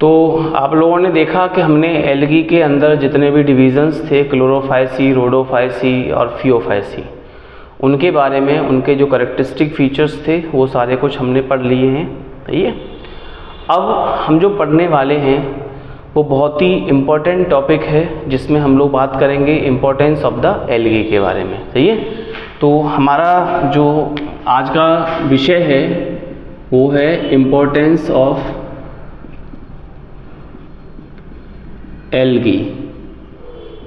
तो आप लोगों ने देखा कि हमने एल्गी के अंदर जितने भी डिविजन्स थे, क्लोरोफाइसी, रोडोफाइसी और फियोफाइसी, उनके बारे में, उनके जो कैरेक्टरिस्टिक फीचर्स थे वो सारे कुछ हमने पढ़ लिए हैं। सही है। अब हम जो पढ़ने वाले हैं वो बहुत ही इम्पोर्टेंट टॉपिक है, जिसमें हम लोग बात करेंगे इम्पोर्टेंस ऑफ द एल्गी के बारे में। सही है। तो हमारा जो आज का विषय है वो है इम्पोर्टेंस ऑफ एल्गी,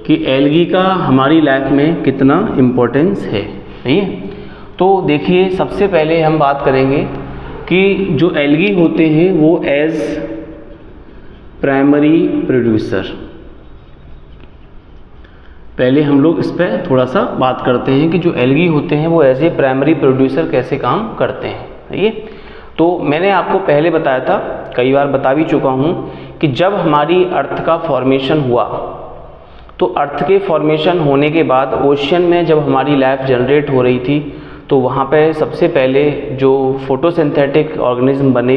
कि एल्गी का हमारी लाइफ में कितना इम्पोर्टेंस है। सही है। तो देखिए, सबसे पहले हम बात करेंगे कि जो एल्गी होते हैं वो एज प्राइमरी प्रोड्यूसर, पहले हम लोग इस पर थोड़ा सा बात करते हैं कि जो एल्गी होते हैं वो एज ए प्राइमरी प्रोड्यूसर कैसे काम करते हैं। सही है। तो मैंने आपको पहले बताया था, कई बार बता भी चुका हूँ, कि जब हमारी अर्थ का फॉर्मेशन हुआ तो अर्थ के फॉर्मेशन होने के बाद ओशियन में जब हमारी लाइफ जनरेट हो रही थी तो वहाँ पे सबसे पहले जो फोटोसिंथेटिक ऑर्गेनिज्म बने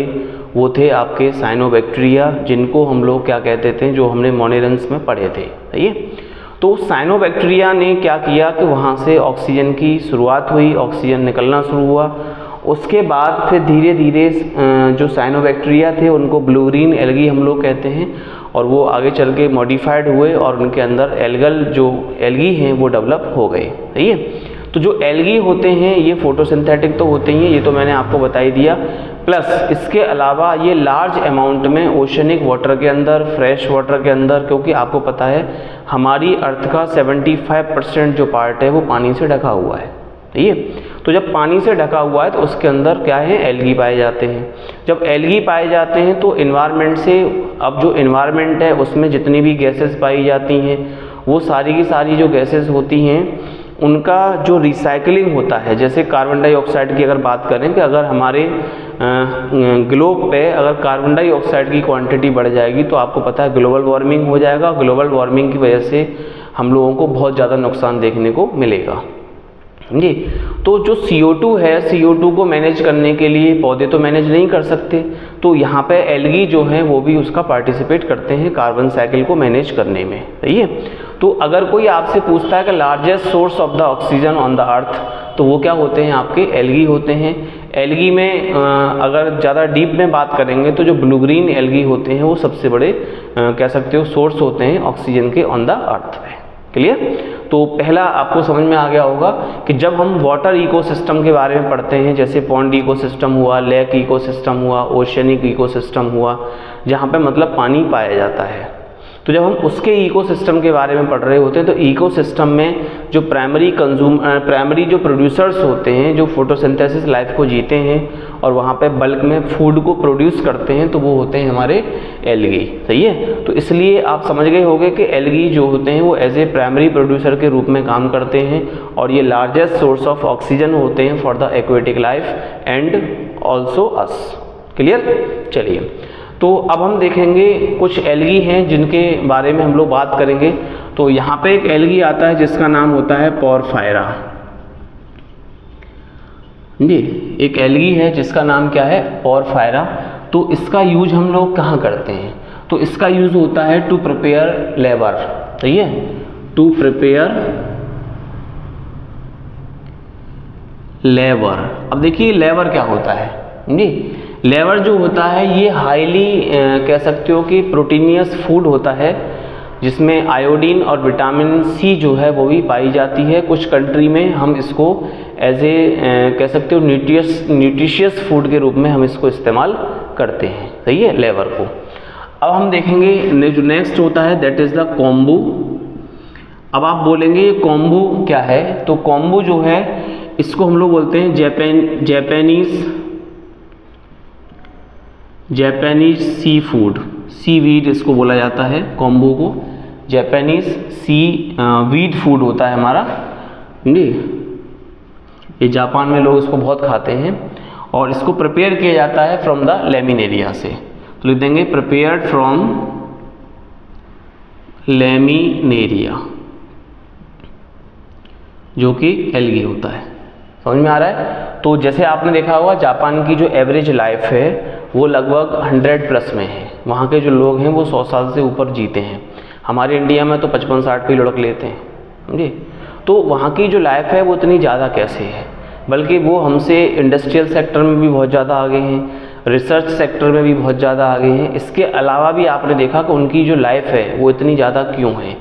वो थे आपके साइनोबैक्टीरिया, जिनको हम लोग क्या कहते थे, जो हमने मोनेरन्स में पढ़े थे। सही है। तो साइनोबैक्टीरिया ने क्या किया कि वहाँ से ऑक्सीजन की शुरुआत हुई, ऑक्सीजन निकलना शुरू हुआ। उसके बाद फिर धीरे धीरे जो साइनोबैक्टीरिया थे उनको ब्लू ग्रीन एल्गी हम लोग कहते हैं, और वो आगे चल के मॉडिफाइड हुए और उनके अंदर एल्गल जो एल्गी हैं वो डेवलप हो गए। सही है। तो जो एल्गी होते हैं ये फोटोसिंथेटिक तो होते ही हैं, ये तो मैंने आपको बता ही दिया। प्लस इसके अलावा ये लार्ज अमाउंट में ओशनिक वाटर के अंदर, फ्रेश वाटर के अंदर, क्योंकि आपको पता है हमारी अर्थ का 75% जो पार्ट है वो पानी से ढका हुआ है। सही है। तो जब पानी से ढका हुआ है तो उसके अंदर क्या है, एल्गी पाए जाते हैं। जब एल्गी पाए जाते हैं तो इन्वायरमेंट से, अब जो इन्वायरमेंट है उसमें जितनी भी गैसेस पाई जाती हैं वो सारी की सारी जो गैसेस होती हैं उनका जो रिसाइकलिंग होता है, जैसे कार्बन डाइऑक्साइड की अगर बात करें कि अगर हमारे ग्लोब पे अगर कार्बन डाइऑक्साइड की क्वांटिटी बढ़ जाएगी तो आपको पता है ग्लोबल वार्मिंग हो जाएगा। ग्लोबल वार्मिंग की वजह से हम लोगों को बहुत ज़्यादा नुकसान देखने को मिलेगा जी। तो जो CO2 है, CO2 को मैनेज करने के लिए पौधे तो मैनेज नहीं कर सकते, तो यहाँ पे एल्गी जो है वो भी उसका पार्टिसिपेट करते हैं कार्बन साइकिल को मैनेज करने में। सही है। तो अगर कोई आपसे पूछता है कि largest source of the oxygen on the earth, तो वो क्या होते हैं, आपके एल्गी होते हैं। एल्गी में अगर ज़्यादा डीप में बात करेंगे तो जो ब्लू ग्रीन एल्गी होते हैं वो सबसे बड़े कह सकते हो सोर्स होते हैं ऑक्सीजन के ऑन द अर्थ पे। क्लियर। तो पहला आपको समझ में आ गया होगा कि जब हम वाटर इकोसिस्टम के बारे में पढ़ते हैं, जैसे पॉन्ड इकोसिस्टम हुआ, लेक इकोसिस्टम हुआ, ओशियनिक इकोसिस्टम हुआ, जहाँ पे मतलब पानी पाया जाता है, तो जब हम उसके इकोसिस्टम के बारे में पढ़ रहे होते हैं तो इकोसिस्टम में जो प्राइमरी जो प्रोड्यूसर्स होते हैं, जो फोटोसिंथेसिस लाइफ को जीते हैं और वहाँ पे बल्क में फूड को प्रोड्यूस करते हैं, तो वो होते हैं हमारे एल्गी। सही है। तो इसलिए आप समझ गए होंगे कि एल्गी जो होते हैं वो एज ए प्राइमरी प्रोड्यूसर के रूप में काम करते हैं और ये लार्जेस्ट सोर्स ऑफ ऑक्सीजन होते हैं for the aquatic life and also us. Clear. चलिए, तो अब हम देखेंगे कुछ एल्गी हैं जिनके बारे में हम लोग बात करेंगे। तो यहाँ पे एक एल्गी आता है जिसका नाम होता है पोरफायरा जी। एक एल्गी है जिसका नाम क्या है, पोरफायरा। तो इसका यूज हम लोग कहाँ करते हैं, तो इसका यूज होता है टू प्रिपेयर लेबर। सही है। To prepare labour. अब देखिए लेबर क्या होता है जी। लेबर जो होता है ये हाईली कह सकते हो कि प्रोटीनियस फूड होता है, जिसमें आयोडीन और विटामिन सी जो है वो भी पाई जाती है। कुछ कंट्री में हम इसको एज ए कह सकते हो न्यूट्रिशियस फूड के रूप में हम इसको इस्तेमाल करते हैं। सही है, लेबर को। अब हम देखेंगे जो नेक्स्ट होता है दैट इज़ द कोम्बू। अब आप बोलेंगे कोम्बू क्या है, तो कोम्बू जो है इसको हम लोग बोलते हैं जापानीज सी फूड, सी वीड इसको बोला जाता है कोम्बू को। जापानीज सी वीड फूड होता है हमारा जी। ये जापान में लोग इसको बहुत खाते हैं और इसको प्रिपेयर किया जाता है फ्रॉम द लेमिनेरिया से। तो लिख देंगे प्रिपेयर्ड फ्रॉम लेमिनेरिया, जो कि एल्गी होता है। समझ में आ रहा है। तो जैसे आपने देखा होगा जापान की जो एवरेज लाइफ है वो लगभग 100 प्लस में है। वहाँ के जो लोग हैं वो 100 साल से ऊपर जीते हैं। हमारे इंडिया में तो 55-60 पे लुढ़क लेते हैं, समझे। तो वहाँ की जो लाइफ है वो इतनी ज़्यादा कैसे है, बल्कि वो हमसे इंडस्ट्रियल सेक्टर में भी बहुत ज़्यादा आगे हैं, रिसर्च सेक्टर में भी बहुत ज़्यादा आगे हैं। इसके अलावा भी आपने देखा कि उनकी जो लाइफ है वो इतनी ज़्यादा क्यों है,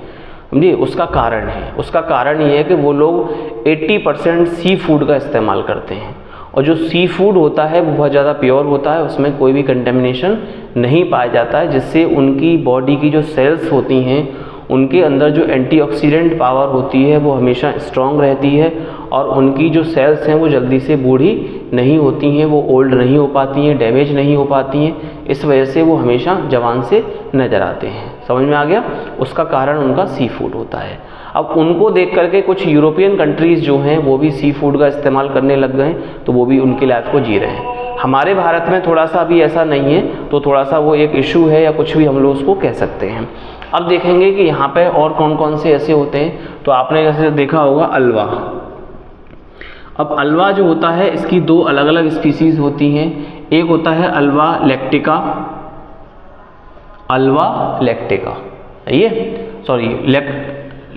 समझिए। उसका कारण है, उसका कारण ये है कि वो लोग 80% सी फूड का इस्तेमाल करते हैं, और जो सी फूड होता है वो बहुत ज़्यादा प्योर होता है, उसमें कोई भी कंटेमिनेशन नहीं पाया जाता है, जिससे उनकी बॉडी की जो सेल्स होती हैं उनके अंदर जो एंटीऑक्सीडेंट पावर होती है वो हमेशा स्ट्रॉन्ग रहती है, और उनकी जो सेल्स हैं वो जल्दी से बूढ़ी नहीं होती हैं, वो ओल्ड नहीं हो पाती हैं, डैमेज नहीं हो पाती हैं। इस वजह से वो हमेशा जवान से नज़र आते हैं। समझ में आ गया? उसका कारण उनका सी फूड होता है। अब उनको देख करके कुछ यूरोपियन कंट्रीज़ जो हैं वो भी सी फूड का इस्तेमाल करने लग गए, तो वो भी उनकी लाइफ को जी रहे हैं। हमारे भारत में थोड़ा सा अभी ऐसा नहीं है, तो थोड़ा सा वो एक इशू है या कुछ भी हम लोग उसको कह सकते हैं। अब देखेंगे कि यहाँ पे और कौन कौन से ऐसे होते हैं। तो आपने जैसे देखा होगा अल्वा। अब अल्वा जो होता है इसकी दो अलग अलग स्पीसीज़ होती हैं। एक होता है अल्वा लैक्टिका, अल्वा लैक्टिका, ये सॉरी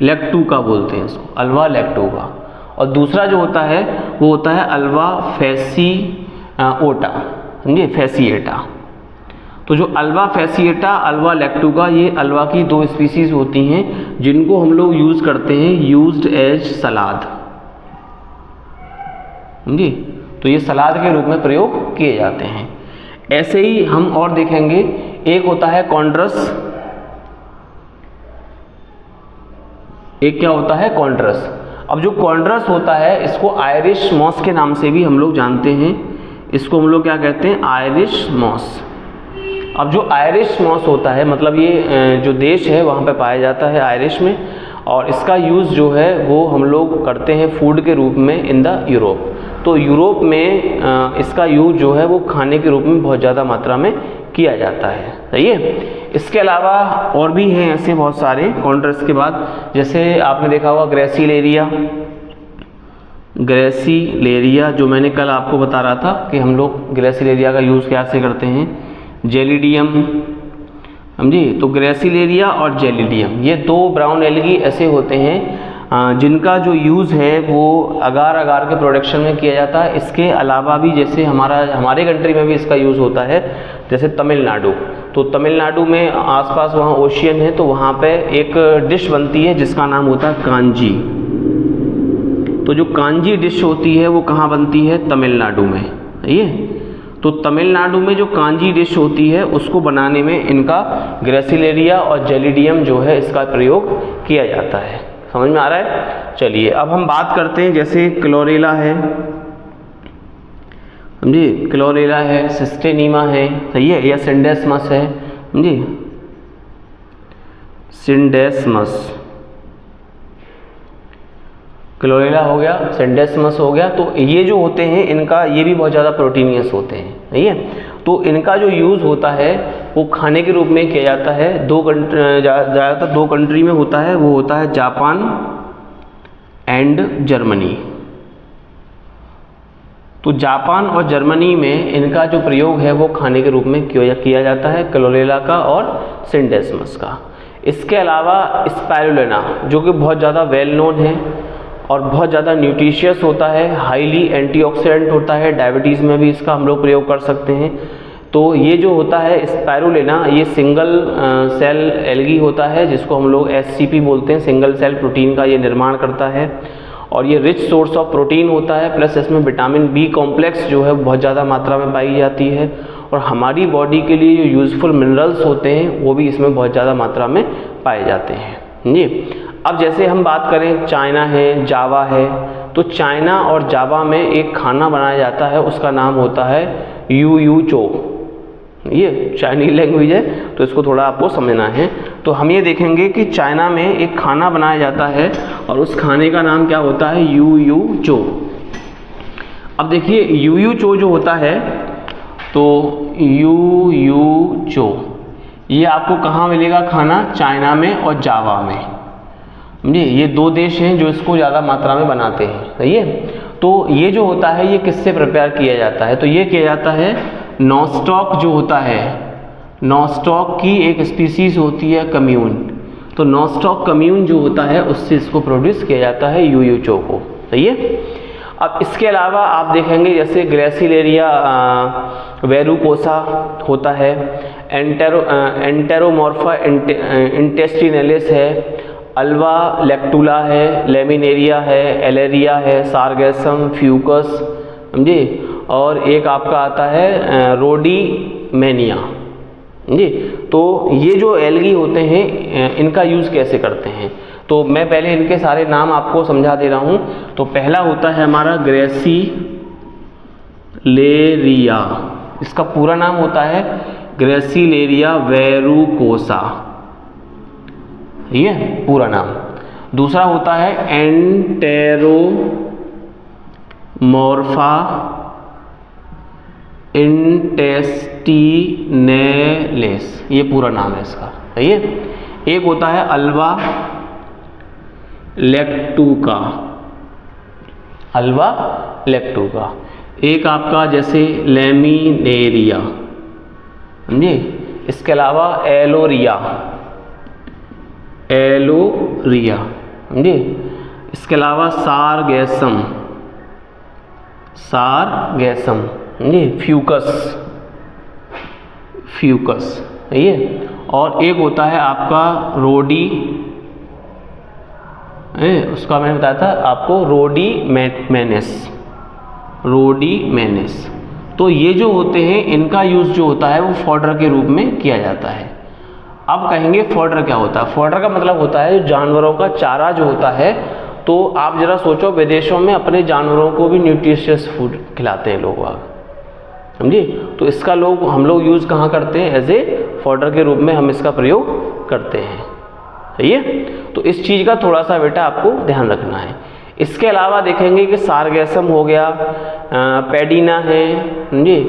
लैक्टुका बोलते हैं इसको, अल्वा लैक्टुका। और दूसरा जो होता है वो होता है अल्वा फैसिओटा, समझिए, फैसिएटा। तो जो अल्वा फैसिएटा, अल्वा लैक्टुका, ये अल्वा की दो स्पीसीज़ होती हैं जिनको हम लोग यूज़ करते हैं यूज्ड एज सलाद, समझिए। तो ये सलाद के रूप में प्रयोग किए जाते हैं। ऐसे ही हम और देखेंगे, एक होता है कॉन्ड्रस, एक क्या होता है कॉन्ड्रस। अब जो कॉन्ड्रस होता है इसको आयरिश मॉस के नाम से भी हम लोग जानते हैं। इसको हम लोग क्या कहते हैं, आयरिश मॉस। अब जो आयरिश मॉस होता है, मतलब ये जो देश है वहाँ पे पाया जाता है आयरिश में, और इसका यूज़ जो है वो हम लोग करते हैं फूड के रूप में इन द यूरोप। तो यूरोप में इसका यूज़ जो है वो खाने के रूप में बहुत ज़्यादा मात्रा में किया जाता है, सही है। इसके अलावा और भी हैं ऐसे बहुत सारे कॉन्ट्रस के बाद, जैसे आपने देखा होगा ग्रेसिलेरिया, ग्रेसिलेरिया जो मैंने कल आपको बता रहा था कि हम लोग ग्रेसिलेरिया का यूज़ कैसे करते हैं। जेलिडियम, समझिए। तो ग्रेसिलेरिया और जेलिडियम ये दो ब्राउन एल्गी ऐसे होते हैं जिनका जो यूज़ है वो अगार अगार के प्रोडक्शन में किया जाता है। इसके अलावा भी जैसे हमारे कंट्री में भी इसका यूज़ होता है, जैसे तमिलनाडु। तो तमिलनाडु में आसपास वहाँ ओशियन है, तो वहाँ पे एक डिश बनती है जिसका नाम होता है कांजी। तो जो कांजी डिश होती है वो कहाँ बनती है, तमिलनाडु में, ये। तो तमिलनाडु में जो कांजी डिश होती है उसको बनाने में इनका ग्रेसिलेरिया और जेलिडियम जो है इसका प्रयोग किया जाता है। समझ में आ रहा है? चलिए अब हम बात करते हैं, जैसे क्लोरेला है, समझिए, क्लोरेला है, सिस्टेनीमा है, सही है, या सिंडेस्मस है, समझिए, सिंडेस्मस। क्लोरेला हो गया, सिंडेस्मस हो गया। तो ये जो होते हैं इनका ये भी बहुत ज़्यादा प्रोटीनियस होते हैं, सही है। तो इनका जो यूज़ होता है वो खाने के रूप में किया जाता है। ज़्यादातर दो कंट्री में होता है, वो होता है जापान एंड जर्मनी। तो जापान और जर्मनी में इनका जो प्रयोग है वो खाने के रूप में किया जाता है, क्लोरेला का और सिंडेस्मस का। इसके अलावा स्पाइरुलिना जो कि बहुत ज़्यादा वेल नोन है और बहुत ज़्यादा न्यूट्रिशियस होता है, हाईली एंटीऑक्सीडेंट होता है, डायबिटीज़ में भी इसका हम लोग प्रयोग कर सकते हैं। तो ये जो होता है स्पाइरुलिना, ये सिंगल सेल एल्गी होता है जिसको हम लोग SCP बोलते हैं, सिंगल सेल प्रोटीन का ये निर्माण करता है, और ये रिच सोर्स ऑफ प्रोटीन होता है, प्लस इसमें विटामिन B कॉम्प्लेक्स जो है बहुत ज़्यादा मात्रा में पाई जाती है, और हमारी बॉडी के लिए जो यूज़फुल मिनरल्स होते हैं वो भी इसमें बहुत ज़्यादा मात्रा में पाए जाते हैं जी। अब जैसे हम बात करें, चाइना है, जावा है। तो चाइना और जावा में एक खाना बनाया जाता है, उसका नाम होता है यू चो। ये चाइनीज लैंग्वेज है तो इसको थोड़ा आपको समझना है। तो हम ये देखेंगे कि चाइना में एक खाना बनाया जाता है और उस खाने का नाम क्या होता है, यू चो। अब देखिए यू चो जो होता है, तो यू चो ये आपको कहाँ मिलेगा खाना, चाइना में और जावा में, समझिए। ये दो देश हैं जो इसको ज़्यादा मात्रा में बनाते हैं, सही है। तो ये जो होता है ये किससे प्रिपेयर किया जाता है, तो ये किया जाता है नॉनस्टॉक जो होता है, नॉस्टॉक की एक स्पीसीज होती है कम्यून, तो नॉस्टॉक कम्यून जो होता है उससे इसको प्रोड्यूस किया जाता है यूयू चोको। सही है। अब इसके अलावा आप देखेंगे जैसे ग्रेसिलेरिया वेरुकोसा होता है, एंटेरोमॉर्फा इंटेस्टिनलिस है, अल्वा लेक्टुला है, लेमिनेरिया है, एलेरिया है, सारगेसम, फ्यूकस, समझे, और एक आपका आता है रोडीमेनिया जी। तो ये जो एल्गी होते हैं इनका यूज़ कैसे करते हैं, तो मैं पहले इनके सारे नाम आपको समझा दे रहा हूँ। तो पहला होता है हमारा ग्रेसिलेरिया, इसका पूरा नाम होता है ग्रेसिलेरिया वेरुकोसा, ये पूरा नाम। दूसरा होता है एंटेरोमॉर्फा इंटेस्टिनलिस, ये पूरा नाम है इसका। सही है। एक होता है अल्वा लेक्टुका, अल्वा लेक्टुका। एक आपका जैसे लेमिनेरिया, समझे। इसके अलावा एलोरिया, एलोरिया, समझे। इसके अलावा सारगेसम, सारगेसम, समझे। फ्यूकस, फ्यूकस, सही है। और एक होता है आपका रोडी, उसका मैंने बताया था आपको रोडीमेनेस, रोडीमेनेस। तो ये जो होते हैं इनका यूज़ जो होता है वो फॉडर के रूप में किया जाता है। अब कहेंगे फॉडर क्या होता है। फॉडर का मतलब होता है जानवरों का चारा जो होता है। तो आप जरा सोचो, विदेशों में अपने जानवरों को भी न्यूट्रिशियस फूड खिलाते हैं लोग, समझिए। तो इसका हम लोग यूज़ कहाँ करते हैं, एज ए फॉडर के रूप में हम इसका प्रयोग करते हैं। सही है। तो इस चीज़ का थोड़ा सा बेटा आपको ध्यान रखना है। इसके अलावा देखेंगे कि सारगेसम हो गया, पेडिना है, समझे।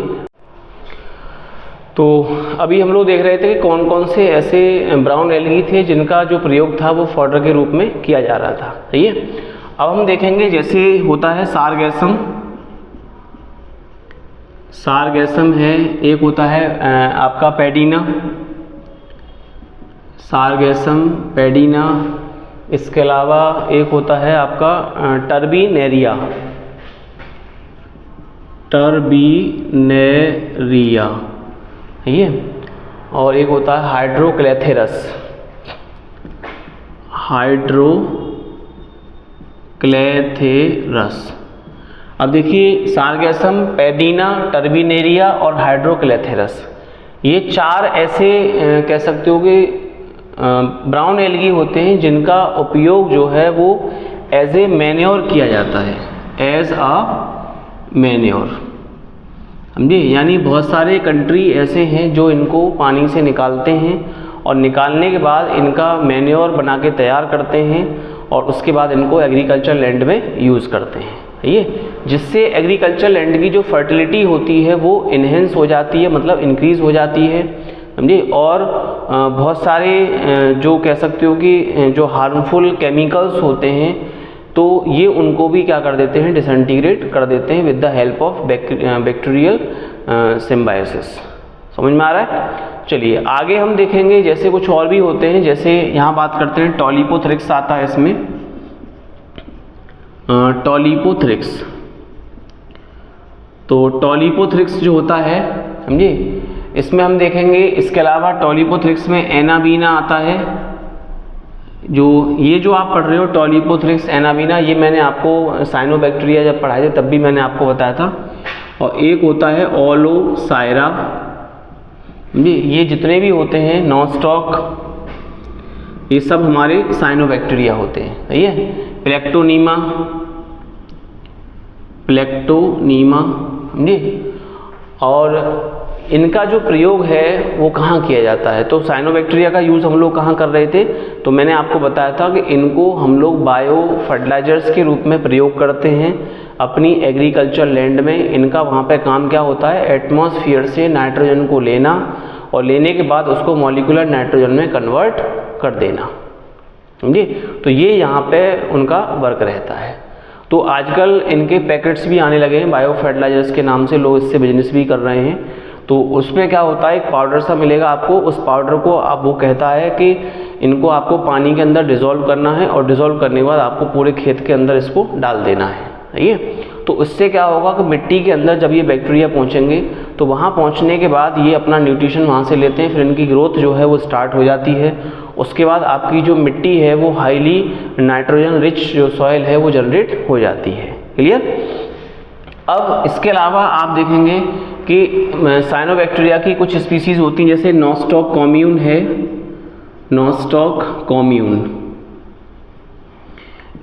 तो अभी हम लोग देख रहे थे कि कौन कौन से ऐसे ब्राउन एल्गी थे जिनका जो प्रयोग था वो फॉडर के रूप में किया जा रहा था। सही है। अब हम देखेंगे जैसे होता है सारगेसम, सारगेसम है। एक होता है आपका पेडिना, सारगेसम, पेडिना। इसके अलावा एक होता है आपका टर्बिनेरिया, टर्बिनेरिया, ये। और एक होता है हाइड्रोक्लेथेरस, हाइड्रोक्लेथेरस। अब देखिए सारगेसम, पेडिना, टर्बिनेरिया और हाइड्रोक्लेथेरस, ये चार ऐसे कह सकते हो कि ब्राउन एल्गी होते हैं जिनका उपयोग जो है वो एज ए मैन्योर किया जाता है, एज अ मैन्योर, समझे। यानी बहुत सारे कंट्री ऐसे हैं जो इनको पानी से निकालते हैं और निकालने के बाद इनका मैन्योर बना के तैयार करते हैं और उसके बाद इनको एग्रीकल्चर लैंड में यूज़ करते हैं, ये। जिससे एग्रीकल्चर लैंड की जो फर्टिलिटी होती है वो इन्हेंस हो जाती है, मतलब इंक्रीज़ हो जाती है, समझे। और बहुत सारे जो कह सकते हो कि जो हार्मफुल केमिकल्स होते हैं तो ये उनको भी क्या कर देते हैं, डिसइंटीग्रेट कर देते हैं with the help of bacterial symbiosis. समझ में आ रहा है। चलिए आगे हम देखेंगे जैसे कुछ और भी होते हैं। जैसे यहाँ बात करते हैं टॉलिपोथ्रिक्स आता है इसमें, टॉलिपोथ्रिक्स। तो टॉलिपोथ्रिक्स जो होता है, समझे, इसमें हम देखेंगे। इसके अलावा टॉलिपोथ्रिक्स में एनाबीना आता है। जो ये जो आप पढ़ रहे हो टॉलिपोथ्रिक्स, एनाबीना, ये मैंने आपको साइनोबैक्टीरिया जब पढ़ाए थे तब भी मैंने आपको बताया था। और एक होता है ओलोसायरा, ये जितने भी होते हैं नॉस्टॉक, ये सब हमारे साइनोबैक्टीरिया होते हैं। सही है। प्लेक्टोनीमा, प्लेक्टोनीमा, समझे। और इनका जो प्रयोग है वो कहाँ किया जाता है, तो साइनोबैक्टीरिया का यूज़ हम लोग कहाँ कर रहे थे, तो मैंने आपको बताया था कि इनको हम लोग बायो फर्टिलाइजर्स के रूप में प्रयोग करते हैं अपनी एग्रीकल्चर लैंड में। इनका वहाँ पे काम क्या होता है, एटमॉस्फेयर से नाइट्रोजन को लेना और लेने के बाद उसको मॉलिक्यूलर नाइट्रोजन में कन्वर्ट कर देना, समझे। तो ये यहाँ पे उनका वर्क रहता है। तो आजकल इनके पैकेट्स भी आने लगे हैं बायो फर्टिलाइजर्स के नाम से, लोग इससे बिजनेस भी कर रहे हैं। तो उसमें क्या होता है, एक पाउडर सा मिलेगा आपको, उस पाउडर को आप, वो कहता है कि इनको आपको पानी के अंदर डिज़ोल्व करना है और डिज़ोल्व करने के बाद आपको पूरे खेत के अंदर इसको डाल देना है। ये तो उससे क्या होगा कि मिट्टी के अंदर जब ये बैक्टीरिया पहुंचेंगे तो वहाँ पहुंचने के बाद ये अपना न्यूट्रिशन वहाँ से लेते हैं, फिर इनकी ग्रोथ जो है वो स्टार्ट हो जाती है। उसके बाद आपकी जो मिट्टी है वो हाईली नाइट्रोजन रिच जो सॉइल है वो जनरेट हो जाती है। क्लियर। अब इसके अलावा आप देखेंगे कि साइनोबैक्टीरिया की कुछ स्पीसीज होती हैं, जैसे नॉस्टॉक कॉम्यून है, नॉस्टॉक कॉम्यून।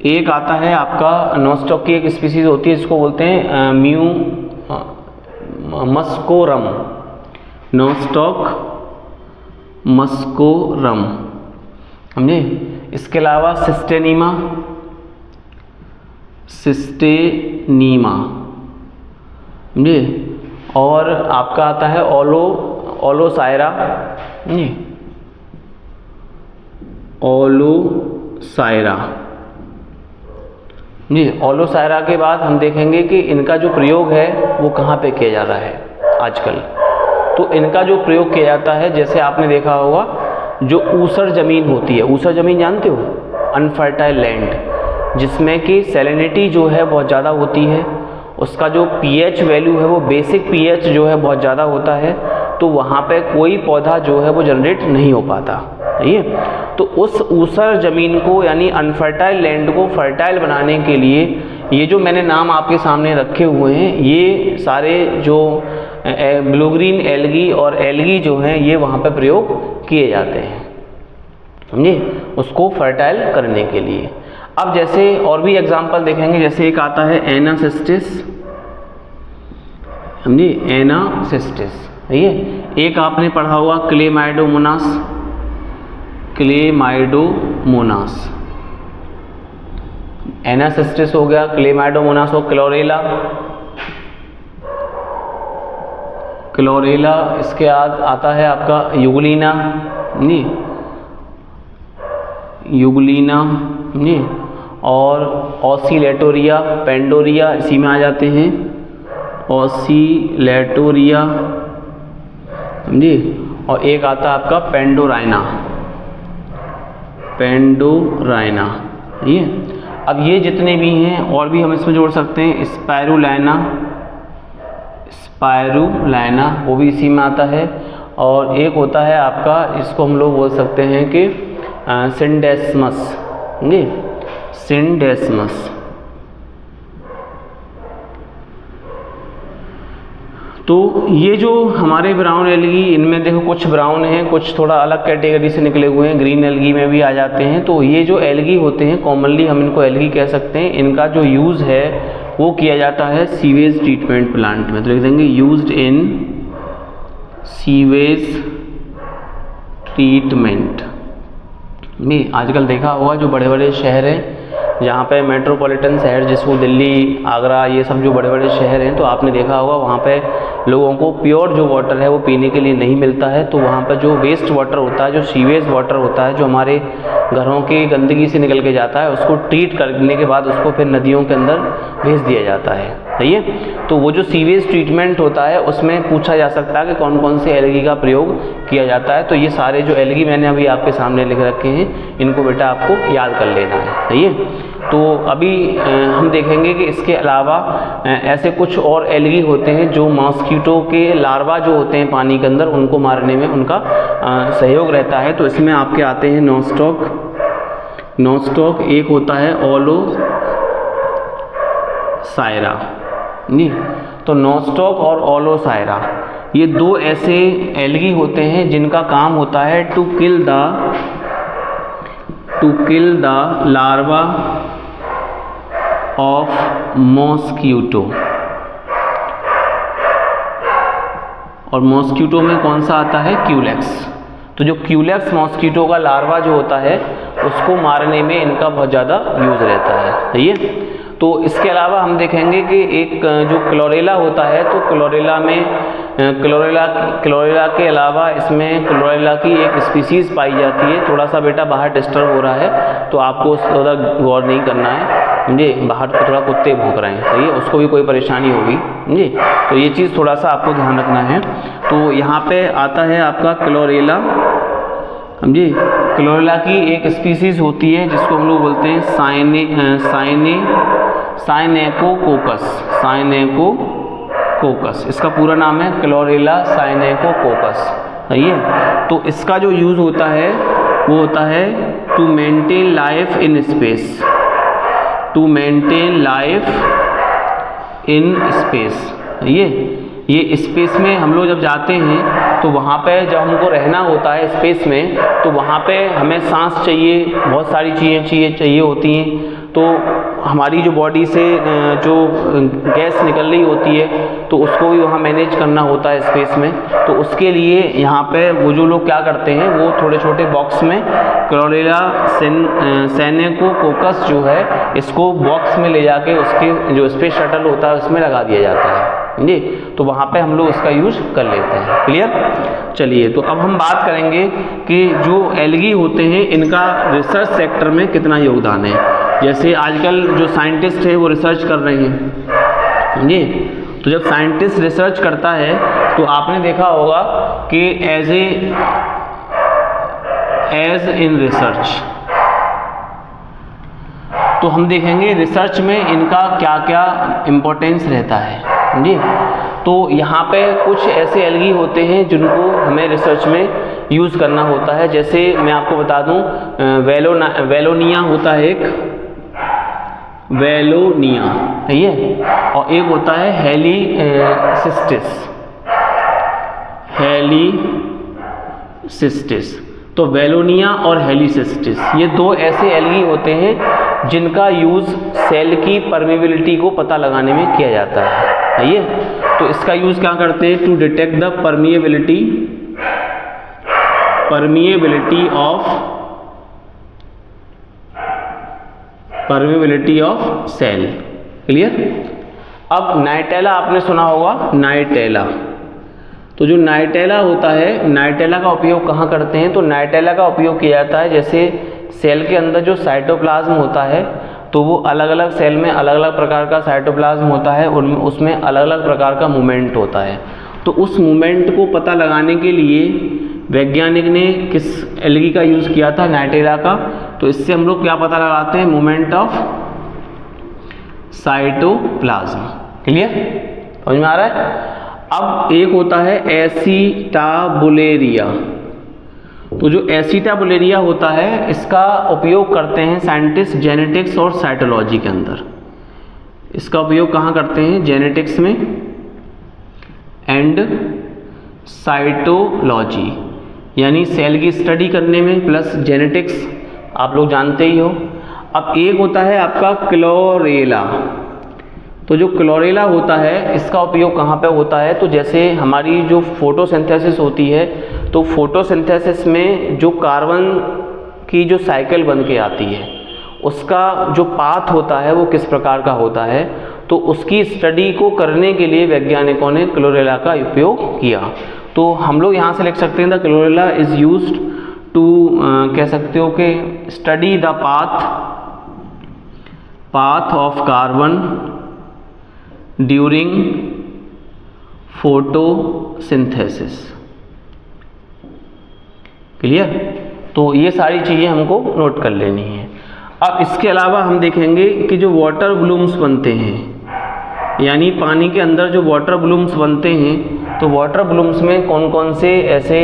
एक आता है आपका नॉस्टॉक की एक स्पीसीज होती है, इसको बोलते हैं म्यू मस्कोरम, नॉस्टॉक मस्कोरम, समझे। इसके अलावा सिस्टेनीमा, सिस्टेनीमा, समझे। और आपका आता है ओलोसायरा, समझे, ओलोसायरा जी। ओलोसायरा के बाद हम देखेंगे कि इनका जो प्रयोग है वो कहाँ पे किया जा रहा है आजकल। तो इनका जो प्रयोग किया जाता है, जैसे आपने देखा होगा जो ऊसर ज़मीन होती है, ऊसर ज़मीन जानते हो, अनफर्टाइल लैंड, जिसमें कि सैलिनिटी जो है बहुत ज़्यादा होती है, उसका जो पीएच वैल्यू है वो बेसिक पीएच जो है बहुत ज़्यादा होता है, तो वहाँ पे कोई पौधा जो है वो जनरेट नहीं हो पाता। ये तो उस ऊसर ज़मीन को यानी अनफर्टाइल लैंड को फर्टाइल बनाने के लिए ये जो मैंने नाम आपके सामने रखे हुए हैं, ये सारे जो ब्लू ग्रीन एल्गी और एल्गी जो हैं ये वहाँ पे प्रयोग किए जाते हैं, समझे, उसको फर्टाइल करने के लिए। अब जैसे और भी एग्जांपल देखेंगे, जैसे एक आता है एनासिस्टिस, समझे, एनासिस्टिस। ये एक आपने पढ़ा हुआ क्लेमाइडोमोनास, क्लेमाइडोमोनास, एनासिस्टिस हो गया, क्लेमाइडोमोनास हो, क्लोरेला, क्लोरेला। इसके बाद आता है आपका युगलीना, नहीं, युगलीना, नहीं, और ऑसिलेटोरिया, पेंडोरिया इसी में आ जाते हैं, ऑसिलेटोरिया, समझे। और एक आता है आपका पेंडोराइना, पेंडोराइना। ये अब ये जितने भी हैं और भी हम इसमें जोड़ सकते हैं, स्पाइरुलाइना, स्पाइरुलाइना वो भी इसी में आता है। और एक होता है आपका, इसको हम लोग बोल सकते हैं कि सिंडेस्मस, जी, सिंडेस्मस। तो ये जो हमारे ब्राउन एल्गी, इनमें देखो कुछ ब्राउन हैं, कुछ थोड़ा अलग कैटेगरी से निकले हुए हैं, ग्रीन एल्गी में भी आ जाते हैं। तो ये जो एल्गी होते हैं कॉमनली हम इनको एल्गी कह सकते हैं, इनका जो यूज़ है वो किया जाता है सीवेज ट्रीटमेंट प्लांट में। तो लिख देंगे यूज्ड इन सीवेज ट्रीटमेंट में। आजकल देखा होगा जो बड़े बड़े शहर हैं, जहाँ पे मेट्रोपॉलिटन शहर जिसको दिल्ली, आगरा, ये सब जो बड़े बड़े शहर हैं, तो आपने देखा होगा वहाँ पे लोगों को प्योर जो वाटर है वो पीने के लिए नहीं मिलता है। तो वहाँ पर जो वेस्ट वाटर होता है, जो सीवेज वाटर होता है, जो हमारे घरों की गंदगी से निकल के जाता है, उसको ट्रीट करने के बाद उसको फिर नदियों के अंदर भेज दिया जाता है, सही है। तो वो जो सीवेज ट्रीटमेंट होता है उसमें पूछा जा सकता है कि कौन कौन से एल्गी का प्रयोग किया जाता है। तो ये सारे जो एल्गी मैंने अभी आपके सामने लिख रखे हैं, इनको बेटा आपको याद कर लेना है, सही है। तो अभी हम देखेंगे कि इसके अलावा ऐसे कुछ और एल्गी होते हैं जो मॉस्किटो के लार्वा जो होते हैं पानी के अंदर, उनको मारने में उनका सहयोग रहता है। तो इसमें आपके आते हैं नॉस्टॉक, नॉस्टॉक, एक होता है ओलोसायरा, नहीं। तो नॉस्टॉक और ओलोसायरा ये दो ऐसे एल्गी होते हैं जिनका काम होता है to kill the larvae of mosquito. और मॉस्किटो में कौन सा आता है, क्यूलेक्स। तो जो क्यूलेक्स मॉस्किटो का लार्वा जो होता है उसको मारने में इनका बहुत ज़्यादा यूज़ रहता है, सही है। तो इसके अलावा हम देखेंगे कि एक जो क्लोरेला होता है, तो क्लोरेला में क्लोरेला के अलावा इसमें क्लोरेला की एक स्पीसीज़ पाई जाती है। थोड़ा सा बेटा बाहर डिस्टर्ब हो रहा है तो आपको ज़्यादा गौर नहीं करना है, समझे। बाहर तो थोड़ा कुत्ते भौंक रहे हैं, सही है, उसको भी कोई परेशानी होगी, समझे। तो ये चीज़ थोड़ा सा आपको ध्यान रखना है। तो यहाँ पे आता है आपका क्लोरेला, समझे। क्लोरेला की एक स्पीसीज़ होती है जिसको हम लोग बोलते हैं साइनेकोकोकस। इसका पूरा नाम है क्लोरेला साइनेकोकोकस, सही है। तो इसका जो यूज़ होता है वो होता है to maintain life in space, to maintain life in space. ये स्पेस में हम लोग जब जाते हैं तो वहाँ पे जब हमको रहना होता है स्पेस में, तो वहाँ पे हमें सांस चाहिए, बहुत सारी चीज़ें चाहिए होती हैं। तो हमारी जो बॉडी से जो गैस निकल रही होती है तो उसको भी वहाँ मैनेज करना होता है स्पेस में। तो उसके लिए यहाँ पे वो जो लोग क्या करते हैं, वो थोड़े छोटे बॉक्स में क्लोरेला साइनेकोकोकस जो है, इसको बॉक्स में ले जाके उसके जो स्पेस शटल होता है उसमें लगा दिया जाता है जी। तो वहाँ पे हम लोग इसका यूज कर लेते हैं। क्लियर। चलिए, तो अब हम बात करेंगे कि जो एल्गी होते हैं इनका रिसर्च सेक्टर में कितना योगदान है। जैसे आजकल जो साइंटिस्ट है वो रिसर्च कर रहे हैं जी। तो जब साइंटिस्ट रिसर्च करता है तो आपने देखा होगा कि एज इन रिसर्च, तो हम देखेंगे रिसर्च में इनका क्या क्या इम्पोर्टेंस रहता है जी। तो यहाँ पे कुछ ऐसे एल्गी होते हैं जिनको हमें रिसर्च में यूज़ करना होता है। जैसे मैं आपको बता दूँ, वेलोनिया होता है एक, वेलोनिया, सही है। और एक होता है हेलीसिस्टिस। तो वेलोनिया और हेलीसिस्टिस ये दो ऐसे एल्गी होते हैं जिनका यूज़ सेल की परमेबिलिटी को पता लगाने में किया जाता है, सही है। तो इसका यूज़ क्या करते हैं, to detect the permeability of cell. Clear. अब नाइटेला आपने सुना होगा, नाइटेला। तो जो नाइटेला होता है, नाइटेला का उपयोग कहाँ करते हैं, तो नाइटेला का उपयोग किया जाता है जैसे सेल के अंदर जो साइटोप्लाज्म होता है, तो वो अलग अलग सेल में अलग अलग प्रकार का साइटोप्लाज्म होता है, उनमें उसमें अलग अलग प्रकार का मूवमेंट होता है। तो उस मूवमेंट को पता लगाने के लिए वैज्ञानिक ने किस एल्गी का यूज़ किया था, नाइटेला का। तो इससे हम लोग क्या पता लगाते हैं, मूवमेंट ऑफ साइटोप्लाज्म। क्लियर, समझ में आ रहा है। अब एक होता है एसिटाबुलेरिया। तो जो एसिटाबुलेरिया होता है इसका उपयोग करते हैं साइंटिस्ट जेनेटिक्स और साइटोलॉजी के अंदर। इसका उपयोग कहाँ करते हैं, जेनेटिक्स में एंड साइटोलॉजी, यानी सेल की स्टडी करने में, प्लस जेनेटिक्स आप लोग जानते ही हो। अब एक होता है आपका क्लोरेला। तो जो क्लोरेला होता है इसका उपयोग कहाँ पे होता है, तो जैसे हमारी जो फोटोसिंथेसिस होती है, तो फोटोसिंथेसिस में जो कार्बन की जो साइकिल बन के आती है उसका जो पाथ होता है वो किस प्रकार का होता है, तो उसकी स्टडी को करने के लिए वैज्ञानिकों ने क्लोरेला का उपयोग किया। तो हम लोग यहाँ से लिख सकते हैं the chlorella is used to, कह सकते हो कि study the path of carbon during photosynthesis. Clear. तो ये सारी चीज़ें हमको नोट कर लेनी है। अब इसके अलावा हम देखेंगे कि जो वाटर ब्लूम्स बनते हैं, यानी पानी के अंदर जो वाटर ब्लूम्स बनते हैं, तो वाटर ब्लूम्स में कौन कौन से ऐसे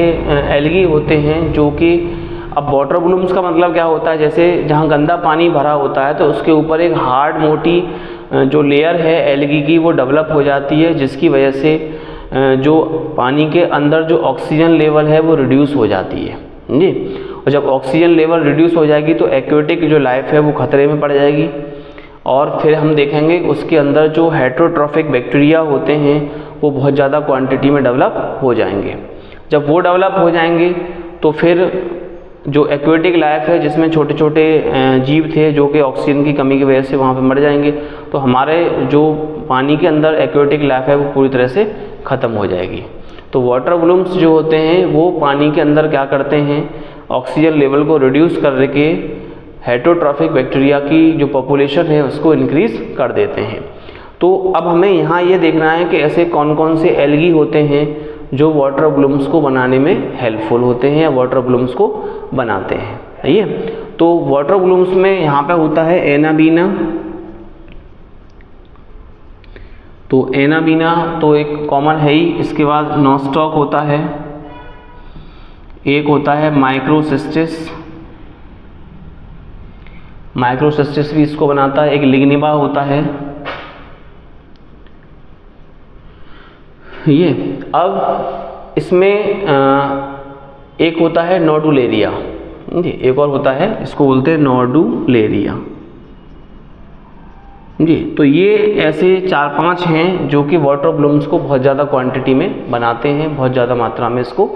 एल्गी होते हैं जो कि, अब वाटर ब्लूम्स का मतलब क्या होता है, जैसे जहाँ गंदा पानी भरा होता है तो उसके ऊपर एक हार्ड मोटी जो लेयर है एल्गी की वो डेवलप हो जाती है, जिसकी वजह से जो पानी के अंदर जो ऑक्सीजन लेवल है वो रिड्यूस हो जाती है जी। और जब ऑक्सीजन लेवल रिड्यूस हो जाएगी तो एक्वेटिक जो लाइफ है वो खतरे में पड़ जाएगी। और फिर हम देखेंगे उसके अंदर जो हेट्रोट्रॉफिक बैक्टीरिया होते हैं वो बहुत ज़्यादा क्वांटिटी में डेवलप हो जाएंगे। जब वो डेवलप हो जाएंगे तो फिर जो एक्वेटिक लाइफ है जिसमें छोटे छोटे जीव थे जो कि ऑक्सीजन की कमी की वजह से वहाँ पे मर जाएंगे, तो हमारे जो पानी के अंदर एक्वेटिक लाइफ है वो पूरी तरह से ख़त्म हो जाएगी। तो वाटर वॉल्यूम्स जो होते हैं वो पानी के अंदर क्या करते हैं, ऑक्सीजन लेवल को रिड्यूस करके हेटरोट्रॉफिक बैक्टीरिया की जो पॉपुलेशन है उसको इंक्रीज़ कर देते हैं। तो अब हमें यहाँ ये देखना है कि ऐसे कौन कौन से एल्गी होते हैं जो वाटर वॉल्यूम्स को बनाने में हेल्पफुल होते हैं या वाटर वॉल्यूम्स को बनाते हैं। सही है, तो वाटर वॉल्यूम्स में यहाँ पे होता है एनाबीना। तो एनाबीना तो एक कॉमन है ही, इसके बाद नोस्टॉक होता है, एक होता है माइक्रोसिस्टिस, माइक्रोसिस्टिस भी इसको बनाता है, एक लिग्निमा होता है ये। अब इसमें एक होता है नोडुलेरिया जी, एक और होता है इसको बोलते हैं नोडुलेरिया जी। तो ये ऐसे 4-5 हैं जो कि वाटर वॉल्यूम्स को बहुत ज़्यादा क्वांटिटी में बनाते हैं, बहुत ज़्यादा मात्रा में इसको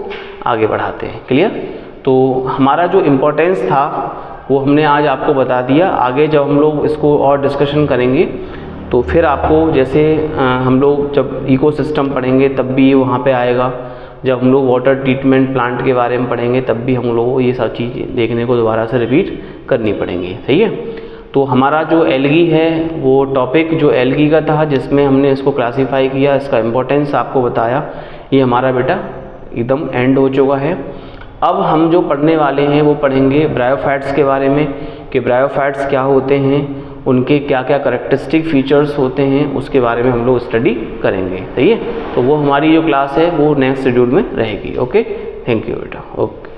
आगे बढ़ाते हैं। क्लियर? तो हमारा जो इम्पोर्टेंस था वो हमने आज आपको बता दिया। आगे जब हम लोग इसको और डिस्कशन करेंगे तो फिर आपको जैसे हम लोग जब इकोसिस्टम पढ़ेंगे तब भी ये वहाँ पे आएगा, जब हम लोग वाटर ट्रीटमेंट प्लांट के बारे में पढ़ेंगे तब भी हम लोगों को ये सब चीज़ें देखने को दोबारा से रिपीट करनी पड़ेंगी। सही है, तो हमारा जो एल्गी है वो टॉपिक जो एल्गी का था जिसमें हमने इसको क्लासीफाई किया, इसका इम्पोर्टेंस आपको बताया, ये हमारा बेटा एकदम एंड हो चुका है। अब हम जो पढ़ने वाले हैं वो पढ़ेंगे ब्रायोफाइट्स के बारे में कि ब्रायोफाइट्स क्या होते हैं, उनके क्या क्या करेक्टरिस्टिक फीचर्स होते हैं, उसके बारे में हम लोग स्टडी करेंगे। सही है, तो वो हमारी जो क्लास है वो नेक्स्ट शेड्यूल में रहेगी। ओके, थैंक यू बेटा। ओके।